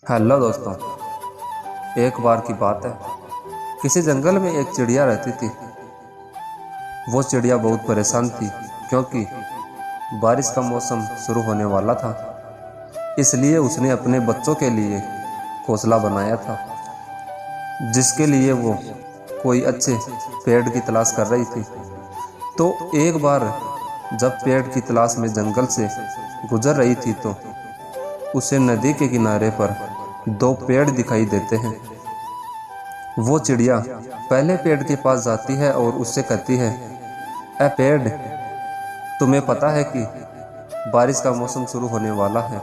Hello दोस्तों। एक बार की बात है, किसी जंगल में एक चिड़िया रहती थी। वो चिड़िया बहुत परेशान थी क्योंकि बारिश का मौसम शुरू होने वाला था। इसलिए उसने अपने बच्चों के लिए घोंसला बनाया था, जिसके लिए वो कोई अच्छे पेड़ की तलाश कर रही थी। तो एक बार जब पेड़ की तलाश में जंगल से गुजर रही थी तो उसे नदी के किनारे पर दो पेड़ दिखाई देते हैं। वो चिड़िया पहले पेड़ के पास जाती है और उससे कहती है, ए पेड़, तुम्हें पता है कि बारिश का मौसम शुरू होने वाला है,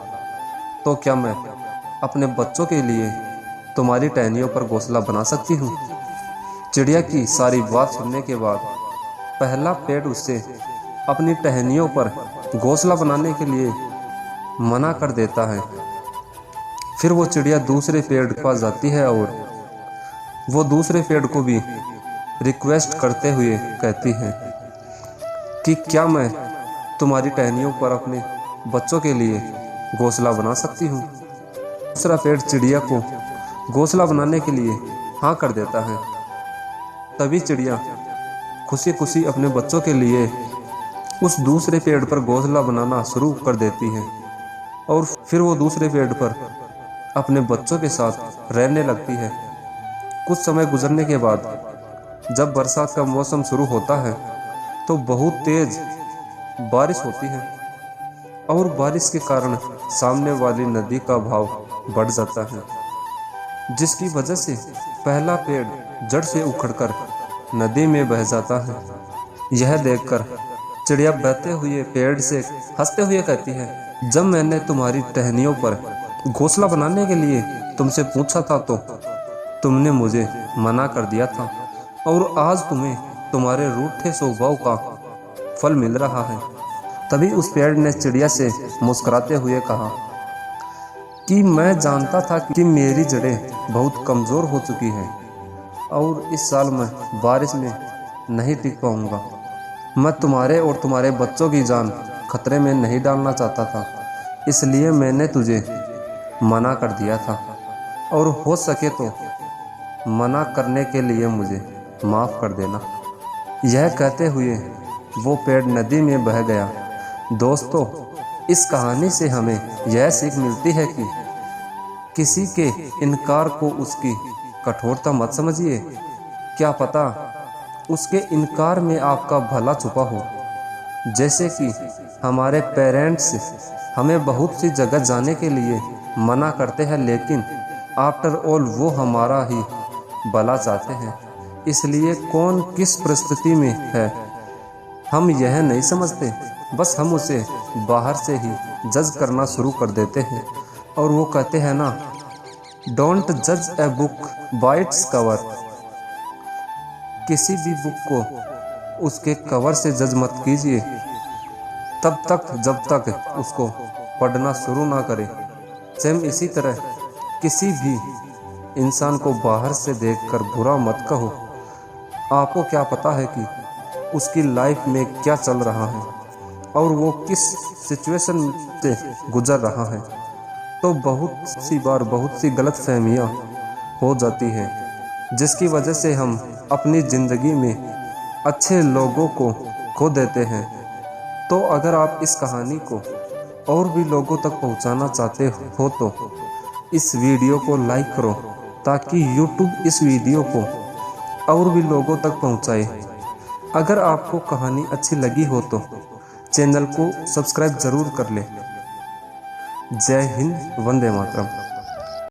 तो क्या मैं अपने बच्चों के लिए तुम्हारी टहनियों पर घोंसला बना सकती हूँ? चिड़िया की सारी बात सुनने के बाद पहला पेड़ उससे अपनी टहनियों पर घोंसला बनाने के लिए मना कर देता है। फिर वो चिड़िया दूसरे पेड़ के पास जाती है और वो दूसरे पेड़ को भी रिक्वेस्ट करते हुए कहती है कि क्या मैं तुम्हारी टहनियों पर अपने बच्चों के लिए घोंसला बना सकती हूँ? दूसरा पेड़ चिड़िया को घोंसला बनाने के लिए हाँ कर देता है। तभी चिड़िया खुशी खुशी अपने बच्चों के लिए उस दूसरे पेड़ पर घोंसला बनाना शुरू कर देती है और फिर वो दूसरे पेड़ पर अपने बच्चों के साथ रहने लगती है। कुछ समय गुजरने के बाद जब बरसात का मौसम शुरू होता है तो बहुत तेज बारिश होती है और बारिश के कारण सामने वाली नदी का भाव बढ़ जाता है, जिसकी वजह से पहला पेड़ जड़ से उखड़कर नदी में बह जाता है। यह देखकर चिड़िया बहते हुए पेड़ से हंसते हुए कहती है, जब मैंने तुम्हारी टहनियों पर घोंसला बनाने के लिए तुमसे पूछा था तो तुमने मुझे मना कर दिया था और आज तुम्हें तुम्हारे रूठे स्वभाव का फल मिल रहा है। तभी उस पेड़ ने चिड़िया से मुस्कुराते हुए कहा कि मैं जानता था कि मेरी जड़ें बहुत कमज़ोर हो चुकी हैं और इस साल मैं बारिश में नहीं टिक पाऊंगा। मैं तुम्हारे और तुम्हारे बच्चों की जान खतरे में नहीं डालना चाहता था, इसलिए मैंने तुझे मना कर दिया था और हो सके तो मना करने के लिए मुझे माफ़ कर देना। यह कहते हुए वो पेड़ नदी में बह गया। दोस्तों, इस कहानी से हमें यह सीख मिलती है कि किसी के इनकार को उसकी कठोरता मत समझिए। क्या पता उसके इनकार में आपका भला छुपा हो। जैसे कि हमारे पेरेंट्स हमें बहुत सी जगह जाने के लिए मना करते हैं, लेकिन आफ्टर ऑल वो हमारा ही भला चाहते हैं। इसलिए कौन किस परिस्थिति में है हम यह नहीं समझते, बस हम उसे बाहर से ही जज करना शुरू कर देते हैं। और वो कहते हैं ना, डोंट जज a book by its cover. किसी भी बुक को उसके कवर से जज मत कीजिए तब तक जब तक उसको पढ़ना शुरू ना करें। सेम इसी तरह किसी भी इंसान को बाहर से देखकर बुरा मत कहो। आपको क्या पता है कि उसकी लाइफ में क्या चल रहा है और वो किस सिचुएशन से गुजर रहा है। तो बहुत सी बार बहुत सी गलतफहमियां हो जाती हैं, जिसकी वजह से हम अपनी ज़िंदगी में अच्छे लोगों को खो देते हैं। तो अगर आप इस कहानी को और भी लोगों तक पहुंचाना चाहते हो तो इस वीडियो को लाइक करो, ताकि YouTube इस वीडियो को और भी लोगों तक पहुंचाए। अगर आपको कहानी अच्छी लगी हो तो चैनल को सब्सक्राइब ज़रूर कर लें। जय हिंद, वंदे मातरम।